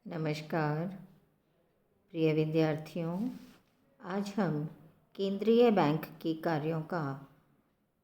नमस्कार प्रिय विद्यार्थियों। आज हम केंद्रीय बैंक के कार्यों का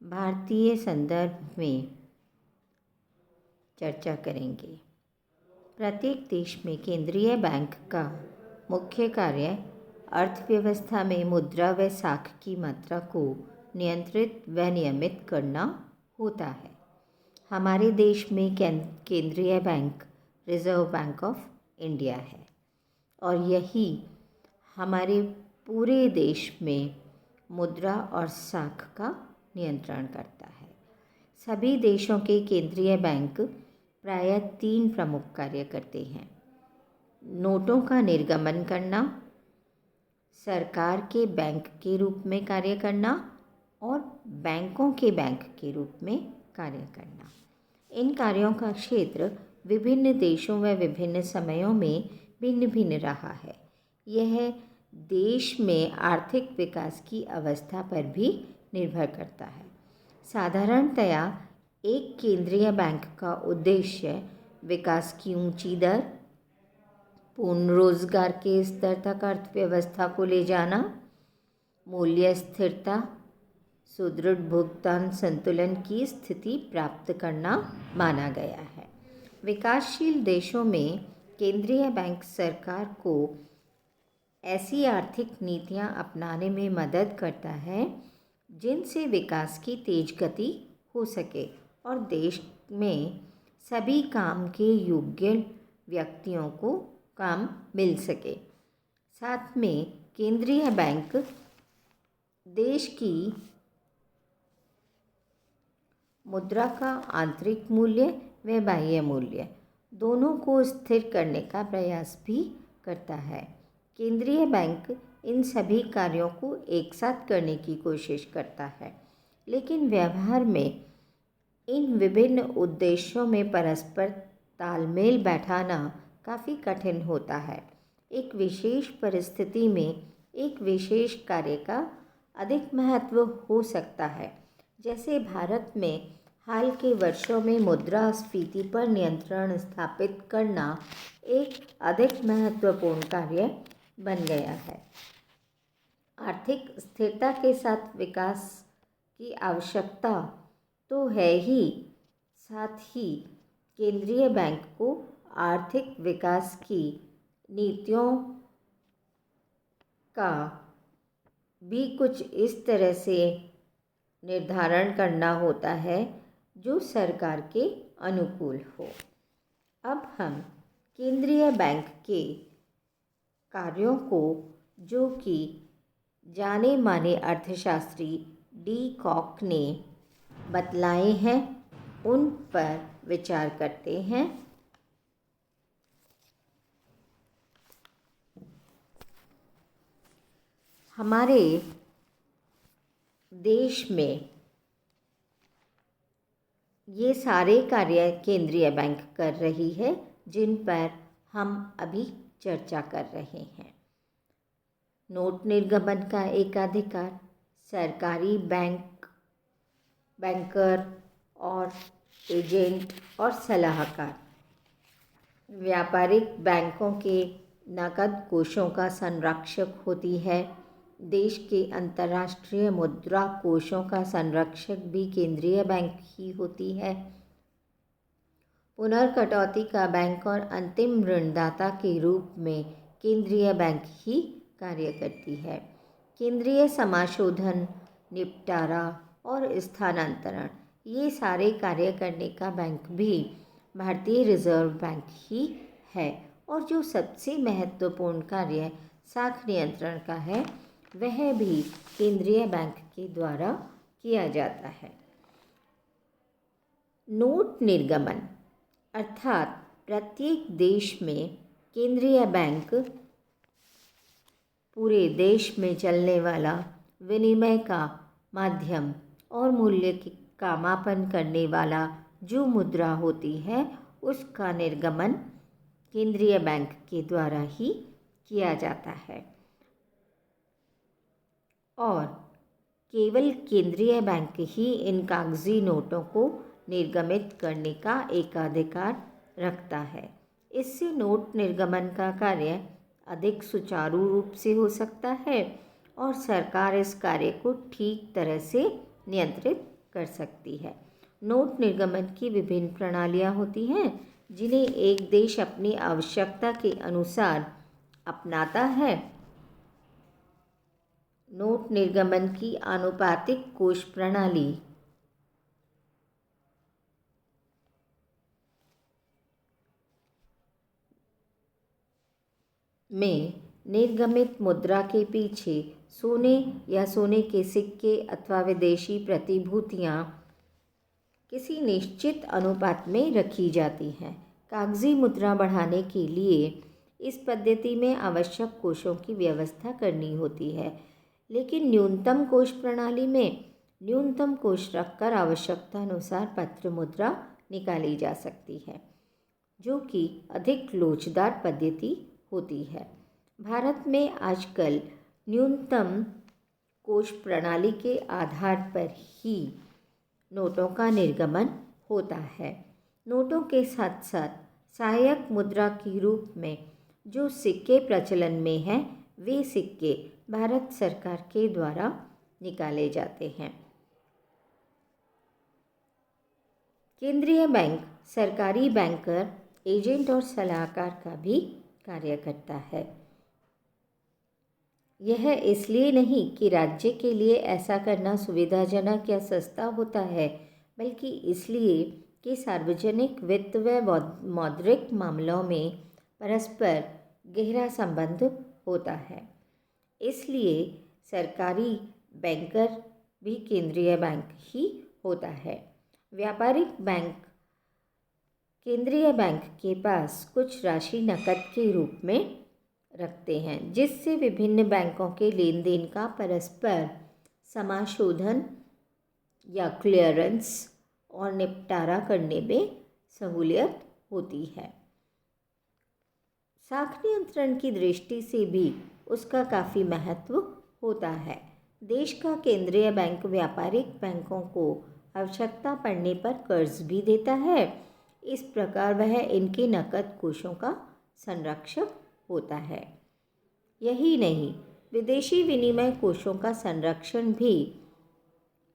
भारतीय संदर्भ में चर्चा करेंगे। प्रत्येक देश में केंद्रीय बैंक का मुख्य कार्य अर्थव्यवस्था में मुद्रा व साख की मात्रा को नियंत्रित व नियमित करना होता है। हमारे देश में केंद्रीय bank reserve bank of India है और यही हमारे पूरे देश में मुद्रा और साख का नियंत्रण करता है। सभी देशों के केंद्रीय बैंक प्रायः 3 प्रमुख कार्य करते हैं: नोटों का निर्गमन करना, सरकार के बैंक के रूप में कार्य करना और बैंकों के बैंक के रूप में कार्य करना। इन कार्यों का क्षेत्र विभिन्न देशों व विभिन्न समयों में भिन्न भिन्न रहा है। यह देश में आर्थिक विकास की अवस्था पर भी निर्भर करता है। साधारणतया एक केंद्रीय बैंक का उद्देश्य विकास की ऊंची दर, पूर्ण रोजगार के स्तर तक अर्थव्यवस्था को ले जाना, मूल्य स्थिरता, सुदृढ़ भुगतान संतुलन की स्थिति प्राप्त करना माना गया है। विकासशील देशों में केंद्रीय बैंक सरकार को ऐसी आर्थिक नीतियां अपनाने में मदद करता है जिनसे विकास की तेज गति हो सके और देश में सभी काम के योग्य व्यक्तियों को काम मिल सके। साथ में केंद्रीय बैंक देश की मुद्रा का आंतरिक मूल्य व बाह्य मूल्य दोनों को स्थिर करने का प्रयास भी करता है। केंद्रीय बैंक इन सभी कार्यों को एक साथ करने की कोशिश करता है, लेकिन व्यवहार में इन विभिन्न उद्देश्यों में परस्पर तालमेल बैठाना काफ़ी कठिन होता है। एक विशेष परिस्थिति में एक विशेष कार्य का अधिक महत्व हो सकता है, जैसे भारत में हाल के वर्षों में मुद्रास्फीति पर नियंत्रण स्थापित करना एक अधिक महत्वपूर्ण कार्य बन गया है। आर्थिक स्थिरता के साथ विकास की आवश्यकता तो है ही, साथ ही केंद्रीय बैंक को आर्थिक विकास की नीतियों का भी कुछ इस तरह से निर्धारण करना होता है जो सरकार के अनुकूल हो। अब हम केंद्रीय बैंक के कार्यों को, जो कि जाने माने अर्थशास्त्री डी कॉक ने बतलाए हैं, उन पर विचार करते हैं। हमारे देश में ये सारे कार्य केंद्रीय बैंक कर रही है जिन पर हम अभी चर्चा कर रहे हैं। नोट निर्गमन का एकाधिकार, सरकारी बैंकर और एजेंट और सलाहकार, व्यापारिक बैंकों के नकद कोषों का संरक्षक होती है। देश के अंतर्राष्ट्रीय मुद्रा कोषों का संरक्षक भी केंद्रीय बैंक ही होती है। पुनर्कटौती का बैंक और अंतिम ऋणदाता के रूप में केंद्रीय बैंक ही कार्य करती है। केंद्रीय समाशोधन, निपटारा और स्थानांतरण, ये सारे कार्य करने का बैंक भी भारतीय रिजर्व बैंक ही है। और जो सबसे महत्वपूर्ण कार्य साख नियंत्रण का है, वह भी केंद्रीय बैंक के द्वारा किया जाता है। नोट निर्गमन अर्थात प्रत्येक देश में केंद्रीय बैंक पूरे देश में चलने वाला विनिमय का माध्यम और मूल्य का मापन करने वाला जो मुद्रा होती है, उसका निर्गमन केंद्रीय बैंक के द्वारा ही किया जाता है और केवल केंद्रीय बैंक ही इन कागजी नोटों को निर्गमित करने का एकाधिकार रखता है। इससे नोट निर्गमन का कार्य अधिक सुचारू रूप से हो सकता है और सरकार इस कार्य को ठीक तरह से नियंत्रित कर सकती है। नोट निर्गमन की विभिन्न प्रणालियाँ होती हैं जिन्हें एक देश अपनी आवश्यकता के अनुसार अपनाता है। नोट निर्गमन की आनुपातिक कोष प्रणाली में निर्गमित मुद्रा के पीछे सोने या सोने के सिक्के अथवा विदेशी प्रतिभूतियाँ किसी निश्चित अनुपात में रखी जाती हैं। कागजी मुद्रा बढ़ाने के लिए इस पद्धति में आवश्यक कोषों की व्यवस्था करनी होती है, लेकिन न्यूनतम कोष प्रणाली में न्यूनतम कोष रखकर आवश्यकता अनुसार पत्र मुद्रा निकाली जा सकती है, जो कि अधिक लोचदार पद्धति होती है। भारत में आजकल न्यूनतम कोष प्रणाली के आधार पर ही नोटों का निर्गमन होता है। नोटों के साथ साथ सहायक मुद्रा के रूप में जो सिक्के प्रचलन में हैं, वे सिक्के भारत सरकार के द्वारा निकाले जाते हैं। केंद्रीय बैंक सरकारी बैंकर, एजेंट और सलाहकार का भी कार्य करता है। यह इसलिए नहीं कि राज्य के लिए ऐसा करना सुविधाजनक या सस्ता होता है, बल्कि इसलिए कि सार्वजनिक वित्त व मौद्रिक मामलों में परस्पर गहरा संबंध होता है। इसलिए सरकारी बैंकर भी केंद्रीय बैंक ही होता है। व्यापारिक बैंक केंद्रीय बैंक के पास कुछ राशि नकद के रूप में रखते हैं, जिससे विभिन्न बैंकों के लेन देन का परस्पर समाशोधन या क्लियरेंस और निपटारा करने में सहूलियत होती है। साख नियंत्रण की दृष्टि से भी उसका काफ़ी महत्व होता है। देश का केंद्रीय बैंक व्यापारिक बैंकों को आवश्यकता पड़ने पर कर्ज भी देता है। इस प्रकार वह इनके नकद कोषों का संरक्षक होता है। यही नहीं, विदेशी विनिमय कोषों का संरक्षण भी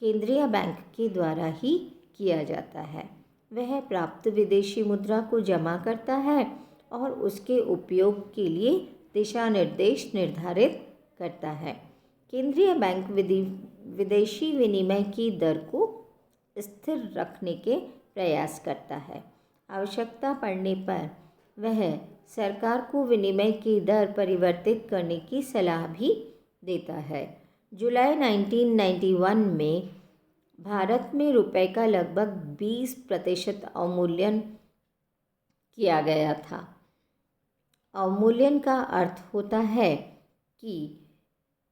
केंद्रीय बैंक के द्वारा ही किया जाता है। वह प्राप्त विदेशी मुद्रा को जमा करता है और उसके उपयोग के लिए दिशा निर्देश निर्धारित करता है। केंद्रीय बैंक विदेशी विनिमय की दर को स्थिर रखने के प्रयास करता है। आवश्यकता पड़ने पर वह सरकार को विनिमय की दर परिवर्तित करने की सलाह भी देता है। जुलाई 1991 में भारत में रुपए का लगभग 20% अवमूल्यन किया गया था। अवमूल्यन का अर्थ होता है कि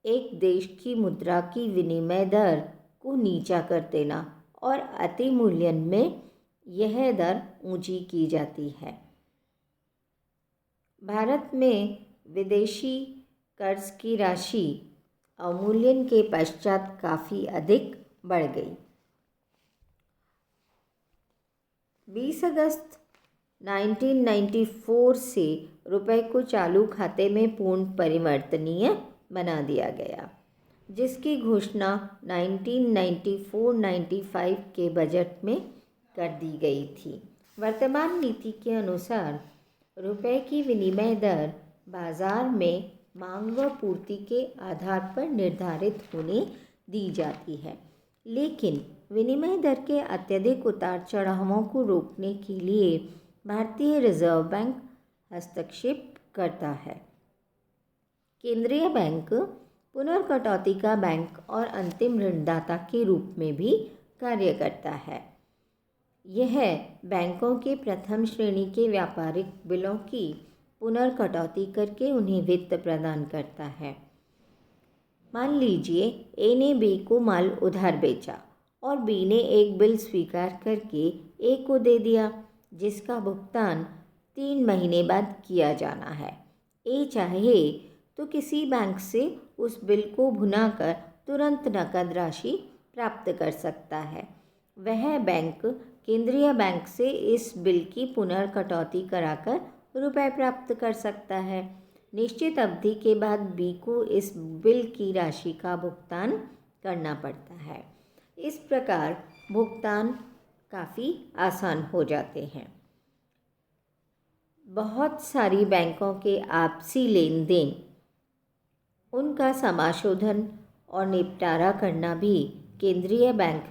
एक देश की मुद्रा की विनिमय दर को नीचा कर देना और अतिमूल्यन में यह दर ऊंची की जाती है। भारत में विदेशी कर्ज की राशि अवमूल्यन के पश्चात काफ़ी अधिक बढ़ गई। 20 अगस्त 1994 से रुपए को चालू खाते में पूर्ण परिवर्तनीय बना दिया गया, जिसकी घोषणा 1994-95 के बजट में कर दी गई थी। वर्तमान नीति के अनुसार रुपए की विनिमय दर बाजार में मांग व पूर्ति के आधार पर निर्धारित होने दी जाती है, लेकिन विनिमय दर के अत्यधिक उतार चढ़ावों को रोकने के लिए भारतीय रिजर्व बैंक हस्तक्षेप करता है। केंद्रीय बैंक पुनर्कटौती का बैंक और अंतिम ऋणदाता के रूप में भी कार्य करता है। यह बैंकों के प्रथम श्रेणी के व्यापारिक बिलों की पुनर्कटौती करके उन्हें वित्त प्रदान करता है। मान लीजिए ए ने बी को माल उधार बेचा और बी ने एक बिल स्वीकार करके ए को दे दिया, जिसका भुगतान 3 महीने बाद किया जाना है। ए चाहे तो किसी बैंक से उस बिल को भुनाकर तुरंत नकद राशि प्राप्त कर सकता है। वह बैंक केंद्रीय बैंक से इस बिल की पुनर्कटौती कराकर रुपए प्राप्त कर सकता है। निश्चित अवधि के बाद बी को इस बिल की राशि का भुगतान करना पड़ता है। इस प्रकार भुगतान काफ़ी आसान हो जाते हैं। बहुत सारी बैंकों के आपसी लेन देन, उनका समाशोधन और निपटारा करना भी केंद्रीय बैंक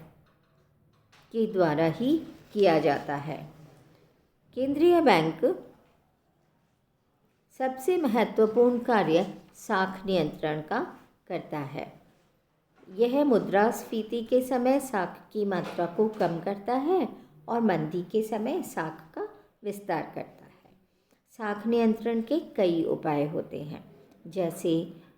के द्वारा ही किया जाता है। केंद्रीय बैंक सबसे महत्वपूर्ण कार्य साख नियंत्रण का करता है। यह मुद्रास्फीति के समय साख की मात्रा को कम करता है और मंदी के समय साख का विस्तार करता है। साख नियंत्रण के कई उपाय होते हैं, जैसे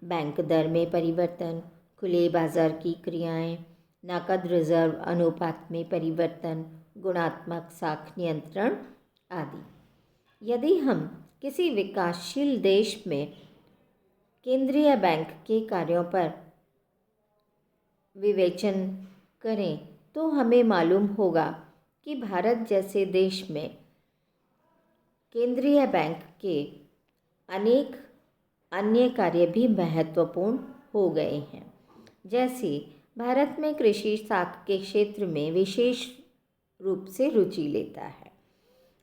बैंक दर में परिवर्तन, खुले बाजार की क्रियाएं, नकद रिजर्व अनुपात में परिवर्तन, गुणात्मक साख नियंत्रण आदि। यदि हम किसी विकासशील देश में केंद्रीय बैंक के कार्यों पर विवेचन करें तो हमें मालूम होगा कि भारत जैसे देश में केंद्रीय बैंक के अनेक अन्य कार्य भी महत्वपूर्ण हो गए हैं। जैसे भारत में कृषि साख के क्षेत्र में विशेष रूप से रुचि लेता है।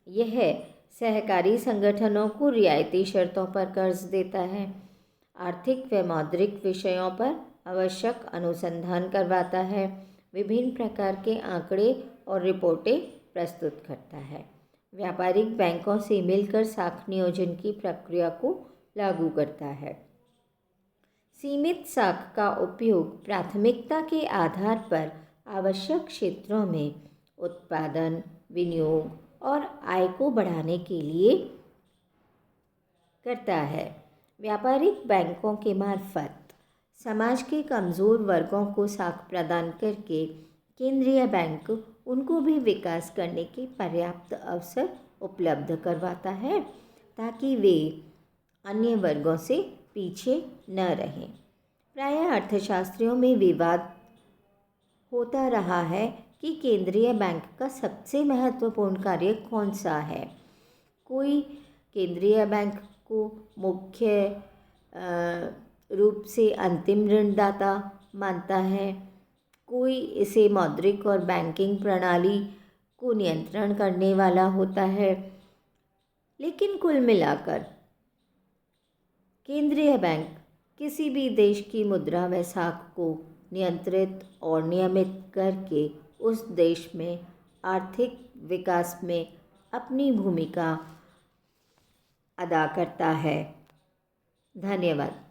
यह सहकारी संगठनों को रियायती शर्तों पर कर्ज देता है, आर्थिक व मौद्रिक विषयों पर आवश्यक अनुसंधान करवाता है, विभिन्न प्रकार के आंकड़े और रिपोर्टें प्रस्तुत करता है, व्यापारिक बैंकों से मिलकर साख नियोजन की प्रक्रिया को लागू करता है। सीमित साख का उपयोग प्राथमिकता के आधार पर आवश्यक क्षेत्रों में उत्पादन, विनियोग और आय को बढ़ाने के लिए करता है। व्यापारिक बैंकों के मार्फत समाज के कमज़ोर वर्गों को साख प्रदान करके केंद्रीय बैंक उनको भी विकास करने के पर्याप्त अवसर उपलब्ध करवाता है, ताकि वे अन्य वर्गों से पीछे न रहें। प्रायः अर्थशास्त्रियों में विवाद होता रहा है कि केंद्रीय बैंक का सबसे महत्वपूर्ण कार्य कौन सा है। कोई केंद्रीय बैंक को मुख्य रूप से अंतिम ऋणदाता मानता है, कोई इसे मौद्रिक और बैंकिंग प्रणाली को नियंत्रण करने वाला होता है। लेकिन कुल मिलाकर केंद्रीय बैंक किसी भी देश की मुद्रा व साख को नियंत्रित और नियमित करके उस देश में आर्थिक विकास में अपनी भूमिका अदा करता है। धन्यवाद।